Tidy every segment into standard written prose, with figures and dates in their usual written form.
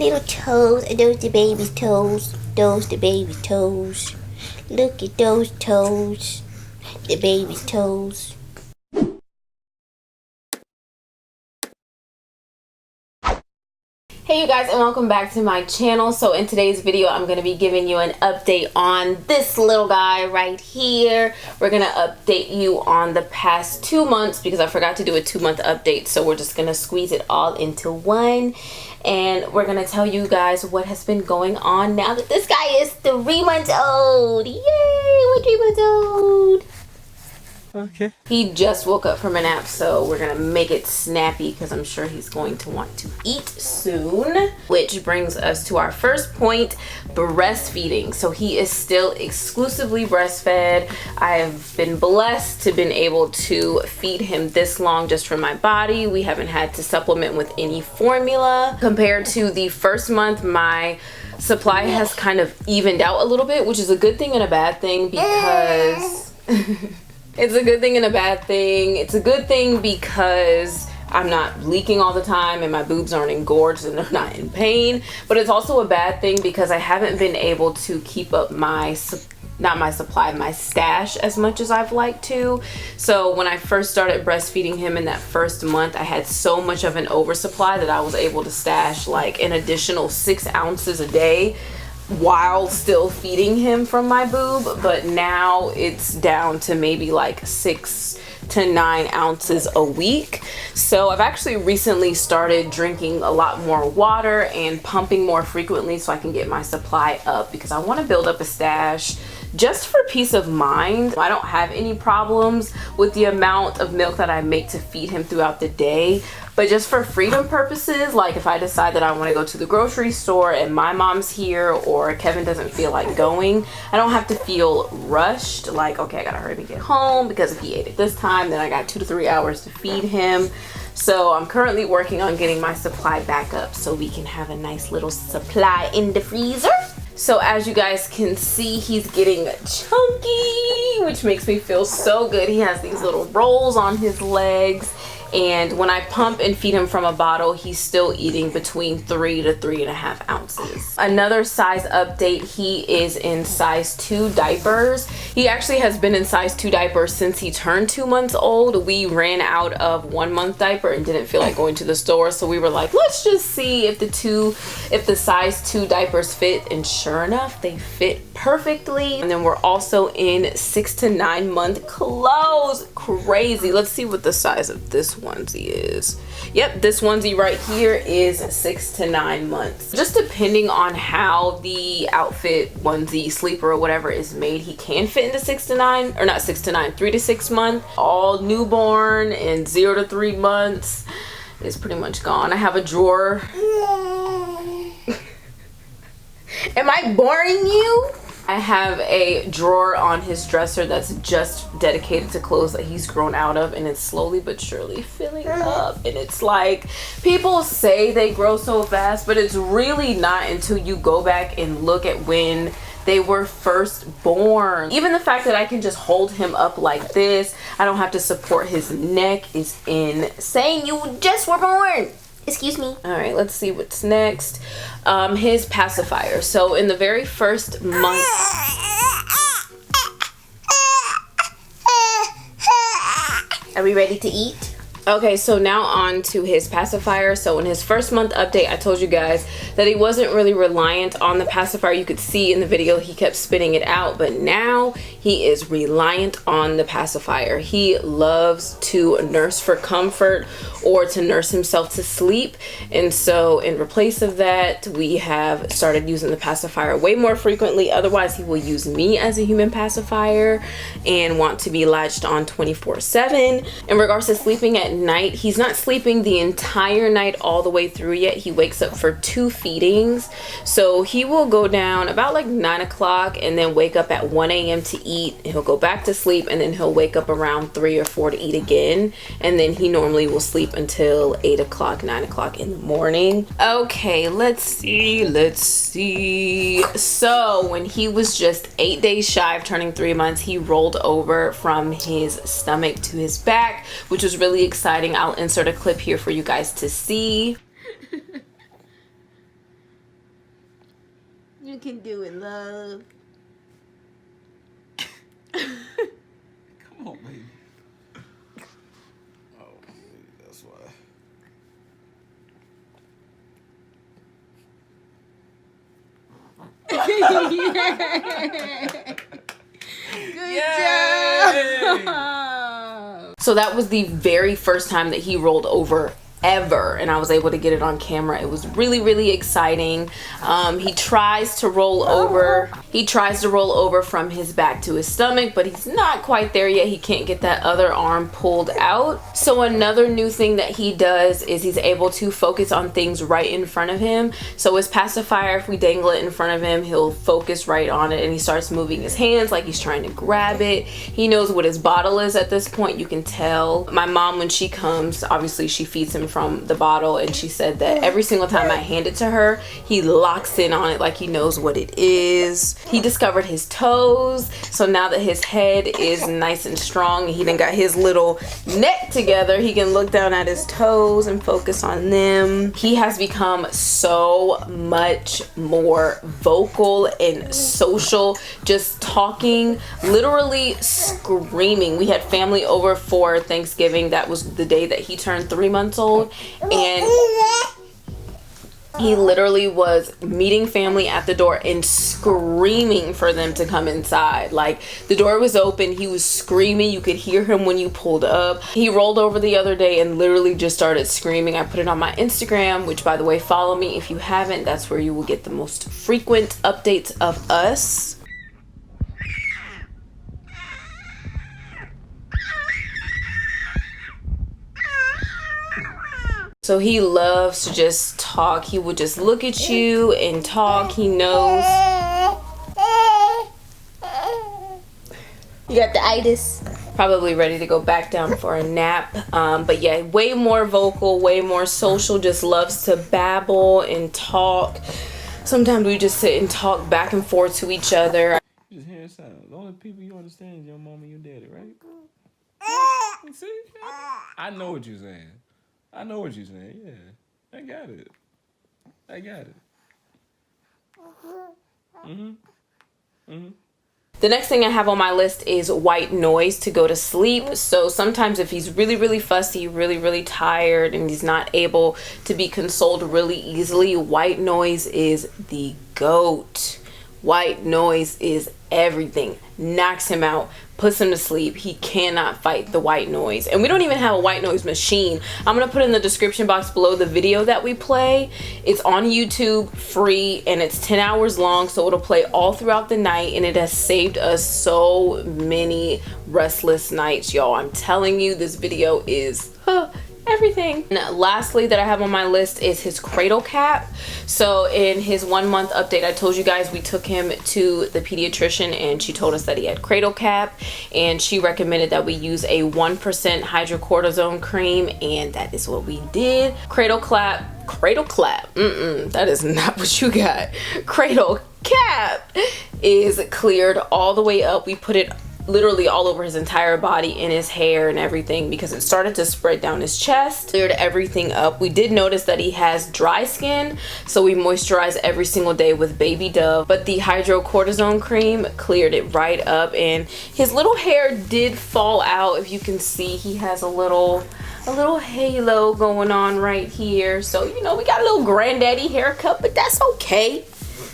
little toes. Are those the baby's toes? Those the baby's toes. Look at those toes. The baby's toes. Hey you guys, and welcome back to my channel. So in today's video I'm going to be giving you an update on this little guy right here. We're going to update you on the past 2 months because I forgot to do a 2-month update, so we're just going to squeeze it all into one, and we're going to tell you guys what has been going on now that this guy is 3 months old. Yay, we're 3 months old. Okay. He just woke up from a nap, so we're gonna make it snappy because I'm sure he's going to want to eat soon. Which brings us to our first point, breastfeeding. So he is still exclusively breastfed. I've been blessed to been able to feed him this long just from my body. We haven't had to supplement with any formula. Compared to the first month, my supply has kind of evened out a little bit, which is a good thing and a bad thing because it's a good thing and a bad thing. It's a good thing because I'm not leaking all the time and my boobs aren't engorged and they're not in pain. But it's also a bad thing because I haven't been able to keep up my stash as much as I've liked to. So when I first started breastfeeding him in that first month, I had so much of an oversupply that I was able to stash like an additional 6 ounces a day while still feeding him from my boob. But now it's down to maybe like 6 to 9 ounces a week. So I've actually recently started drinking a lot more water and pumping more frequently so I can get my supply up because I want to build up a stash just for peace of mind. I don't have any problems with the amount of milk that I make to feed him throughout the day, but just for freedom purposes, like if I decide that I want to go to the grocery store and my mom's here or Kevin doesn't feel like going, I don't have to feel rushed like, okay, I gotta hurry and get home because if he ate at this time, then I got 2 to 3 hours to feed him. So I'm currently working on getting my supply back up so we can have a nice little supply in the freezer. So as you guys can see, he's getting chunky, which makes me feel so good. He has these little rolls on his legs. And when I pump and feed him from a bottle, he's still eating between 3 to 3.5 ounces. Another size update, he is in size 2 diapers. He actually has been in size 2 diapers since he turned 2 months old. We ran out of 1 month diaper and didn't feel like going to the store. So we were like, let's just see if the size 2 diapers fit. And sure enough, they fit perfectly. And then we're also in 6 to 9 month clothes. Crazy. Let's see what the size of this onesie is. Yep, this onesie right here is 6 to 9 months. Just depending on how the outfit, onesie, sleeper, or whatever is made, he can fit into 6 to 9, or not 6 to 9, 3 to 6 months. All newborn and 0 to 3 months is pretty much gone. I have a drawer. Am I boring you? I have a drawer on his dresser that's just dedicated to clothes that he's grown out of, and it's slowly but surely filling up. And it's like, people say they grow so fast, but it's really not until you go back and look at when they were first born. Even the fact that I can just hold him up like this, I don't have to support his neck, is insane. You just were born. Excuse me. All right, let's see what's next. His pacifier. So in the very first month, Are we ready to eat? okay, so now on to his pacifier. So in his first month update, I told you guys that he wasn't really reliant on the pacifier. You could see in the video he kept spitting it out, but now he is reliant on the pacifier. He loves to nurse for comfort or to nurse himself to sleep, and so in replace of that, we have started using the pacifier way more frequently. Otherwise, he will use me as a human pacifier and want to be latched on 24/7. In regards to sleeping at night, he's not sleeping the entire night all the way through yet. He wakes up for 2 feedings, so he will go down about like 9 o'clock and then wake up at 1 a.m. to eat, and he'll go back to sleep, and then he'll wake up around 3 or 4 to eat again, and then he normally will sleep until 8 o'clock, 9 o'clock in the morning. Okay, let's see. So when he was just 8 days shy of turning 3 months, he rolled over from his stomach to his back, which was really exciting. I'll insert a clip here for you guys to see. can do it, love. Come on, baby. Oh, that's why. Good job. So that was the very first time that he rolled over ever, and I was able to get it on camera. It was really, really exciting. He tries to roll over from his back to his stomach, but he's not quite there yet. He can't get that other arm pulled out. So another new thing that he does is he's able to focus on things right in front of him. So his pacifier, if we dangle it in front of him, he'll focus right on it, and he starts moving his hands like he's trying to grab it. He knows what his bottle is at this point. You can tell. My mom, when she comes, obviously she feeds him from the bottle, and she said that every single time I hand it to her, he locks in on it like he knows what it is. He discovered his toes, so now that his head is nice and strong and he done got his little neck together, he can look down at his toes and focus on them. He has become so much more vocal and social, just talking, literally screaming. We had family over for Thanksgiving. That was the day that he turned 3 months old, and he literally was meeting family at the door and screaming for them to come inside. Like, the door was open, he was screaming. You could hear him when you pulled up. He rolled over the other day and literally just started screaming. I put it on my Instagram, which, by the way, follow me if you haven't. That's where you will get the most frequent updates of us. So he loves to just talk. He would just look at you and talk. He knows. You got the itis. Probably ready to go back down for a nap. But yeah, way more vocal, way more social. Just loves to babble and talk. Sometimes we just sit and talk back and forth to each other. Just hearing sounds. The only people you understand is your mom and your daddy, right? See? I know what you're saying. I know what you're saying, yeah. I got it. I got it. The next thing I have on my list is white noise to go to sleep. So sometimes if he's really, really fussy, really, really tired, and he's not able to be consoled really easily, white noise is the GOAT. White noise is everything. Knocks him out, puts him to sleep. He cannot fight the white noise. And we don't even have a white noise machine. I'm gonna put in the description box below the video that we play. It's on YouTube, free, and it's 10 hours long, so it'll play all throughout the night, and it has saved us so many restless nights, y'all. I'm telling you, this video is everything. And lastly that I have on my list is his cradle cap. So in his 1 month update, I told you guys we took him to the pediatrician, and she told us that he had cradle cap, and she recommended that we use a 1% hydrocortisone cream, and that is what we did. Cradle clap, that is not what you got. Cradle cap is cleared all the way up. We put it literally all over his entire body, in his hair and everything, because it started to spread down his chest. Cleared everything up. We did notice that he has dry skin, so we moisturize every single day with Baby Dove, but the hydrocortisone cream cleared it right up, and his little hair did fall out. If you can see, he has a little halo going on right here. So, you know, we got a little granddaddy haircut, but that's okay.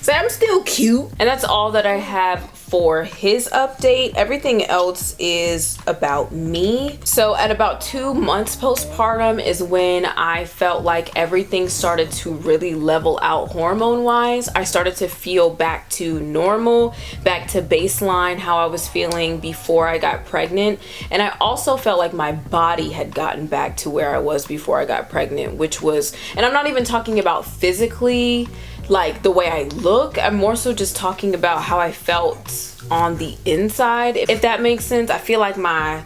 So I'm still cute. And that's all that I have for his update. Everything else is about me. So at about 2 months postpartum is when I felt like everything started to really level out hormone wise. I started to feel back to normal, back to baseline, how I was feeling before I got pregnant. And I also felt like my body had gotten back to where I was before I got pregnant, which was, and I'm not even talking about physically, like the way I look. I'm more so just talking about how I felt on the inside, if that makes sense. I feel like my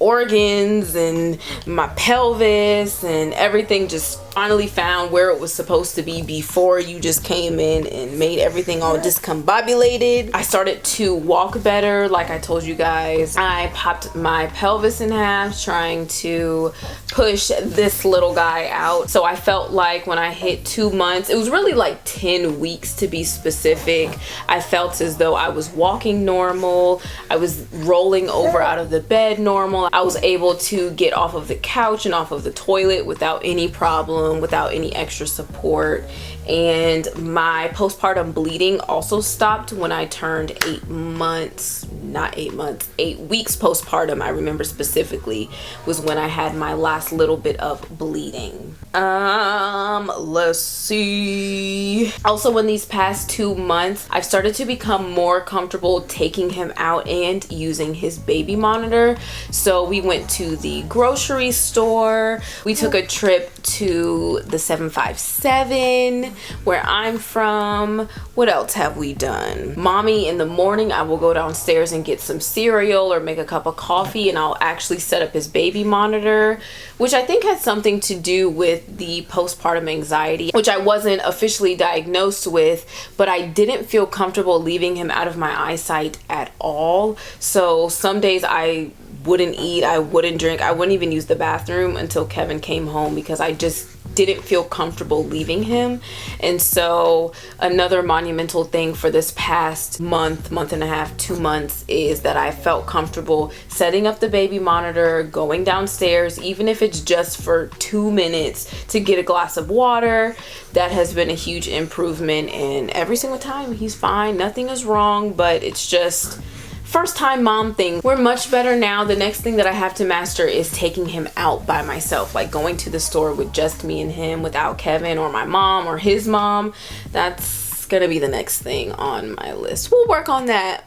organs and my pelvis and everything just finally found where it was supposed to be before you just came in and made everything all discombobulated. I started to walk better, like I told you guys. I popped my pelvis in half trying to push this little guy out. So I felt like when I hit 2 months, it was really like 10 weeks to be specific, I felt as though I was walking normal. I was rolling over out of the bed normal. I was able to get off of the couch and off of the toilet without any problem, without any extra support. And my postpartum bleeding also stopped when I turned 8 months, not 8 months, 8 weeks postpartum. I remember specifically was when I had my last little bit of bleeding. Let's see. Also, in these past 2 months, I've started to become more comfortable taking him out and using his baby monitor. So we went to the grocery store. We took a trip to the 757 where I'm from. What else have we done? Mommy, in the morning, I will go downstairs and get some cereal or make a cup of coffee, and I'll actually set up his baby monitor, which I think had something to do with the postpartum anxiety, which I wasn't officially diagnosed with, but I didn't feel comfortable leaving him out of my eyesight at all. So some days I wouldn't eat, I wouldn't drink, I wouldn't even use the bathroom until Kevin came home because I just didn't feel comfortable leaving him. And so another monumental thing for this past month and a half, 2 months, is that I felt comfortable setting up the baby monitor, going downstairs, even if it's just for 2 minutes to get a glass of water. That has been a huge improvement, and every single time he's fine, nothing is wrong, but it's just first time mom thing. We're much better now. The next thing that I have to master is taking him out by myself, like going to the store with just me and him without Kevin or my mom or his mom. That's gonna be the next thing on my list. We'll work on that.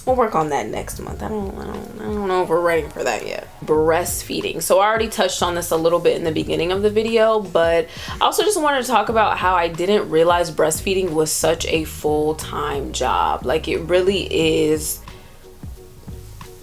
We'll work on that next month. I don't know if we're ready for that yet. Breastfeeding. So I already touched on this a little bit in the beginning of the video, but I also just wanted to talk about how I didn't realize breastfeeding was such a full-time job. Like, it really is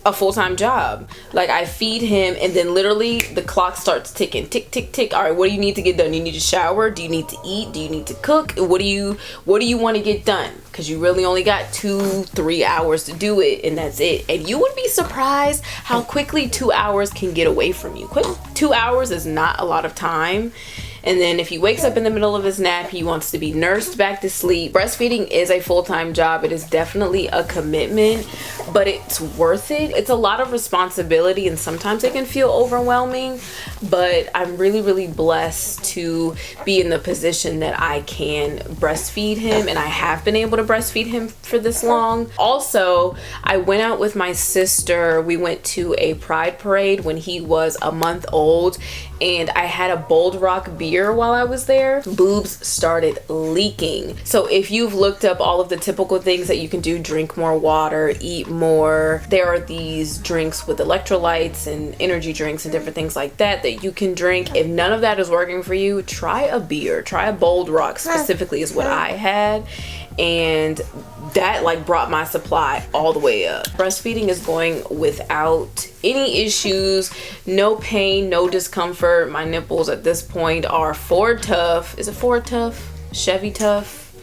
a full-time job. Like, I feed him and then literally the clock starts ticking, tick tick tick. All right, what do you need to get done? You need to shower? Do you need to eat? Do you need to cook? What do you want to get done? Because you really only got 2-3 hours to do it, and that's it. And you would be surprised how quickly 2 hours can get away from you. 2 hours is not a lot of time. And then if he wakes up in the middle of his nap, he wants to be nursed back to sleep. Breastfeeding is a full-time job. It is definitely a commitment, but it's worth it. It's a lot of responsibility, and sometimes it can feel overwhelming, but I'm really, really blessed to be in the position that I can breastfeed him, and I have been able to breastfeed him for this long. Also, I went out with my sister. We went to a pride parade when he was a month old, and I had a Bold Rock beer while I was there. Boobs started leaking. So if you've looked up all of the typical things that you can do, drink more water, eat more, there are these drinks with electrolytes and energy drinks and different things like that that you can drink. If none of that is working for you, try a beer. Try a Bold Rock specifically is what I had. And that like brought my supply all the way up. Breastfeeding is going without any issues, no pain, no discomfort. My nipples at this point are Ford Tough. Is it Ford Tough? Chevy Tough?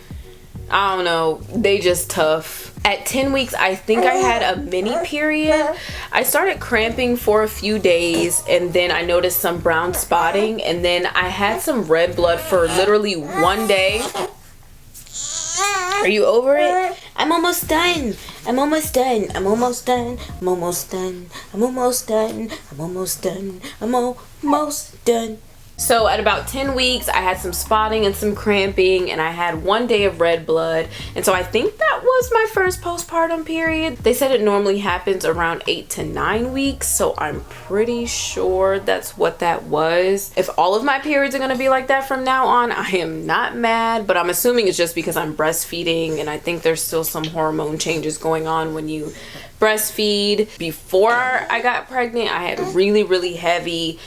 I don't know. They just tough. At 10 weeks, I think I had a mini period. I started cramping for a few days, and then I noticed some brown spotting, and then I had some red blood for literally 1 day. Are you over it? I'm almost done. I'm almost done. I'm almost done. I'm almost done. I'm almost done. I'm almost done. I'm almost done. So at about 10 weeks, I had some spotting and some cramping, and I had 1 day of red blood. And so I think that was my first postpartum period. They said it normally happens around 8 to 9 weeks, so I'm pretty sure that's what that was. If all of my periods are gonna be like that from now on, I am not mad, but I'm assuming it's just because I'm breastfeeding, and I think there's still some hormone changes going on when you breastfeed. Before I got pregnant, I had really, really heavy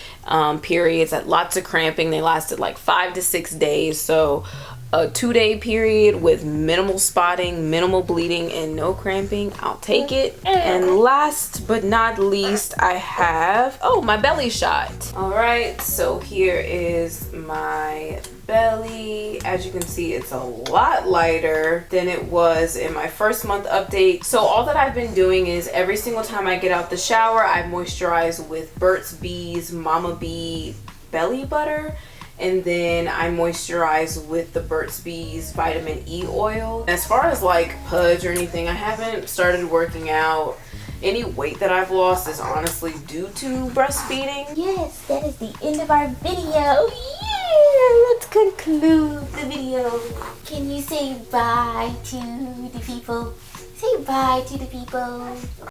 periods, had lots of cramping. They lasted like 5 to 6 days. So a 2-day period with minimal spotting, minimal bleeding, and no cramping, I'll take it. And last but not least, I have, oh, my belly shot. All right, so here is my belly. As you can see, it's a lot lighter than it was in my first month update. So all that I've been doing is every single time I get out the shower, I moisturize with Burt's Bees Mama Bee belly butter. And then I moisturize with the Burt's Bees vitamin E oil. As far as like pudge or anything, I haven't started working out. Any weight that I've lost is honestly due to breastfeeding. Yes, that is the end of our video. Yeah, let's conclude the video. Can you say bye to the people? Say bye to the people.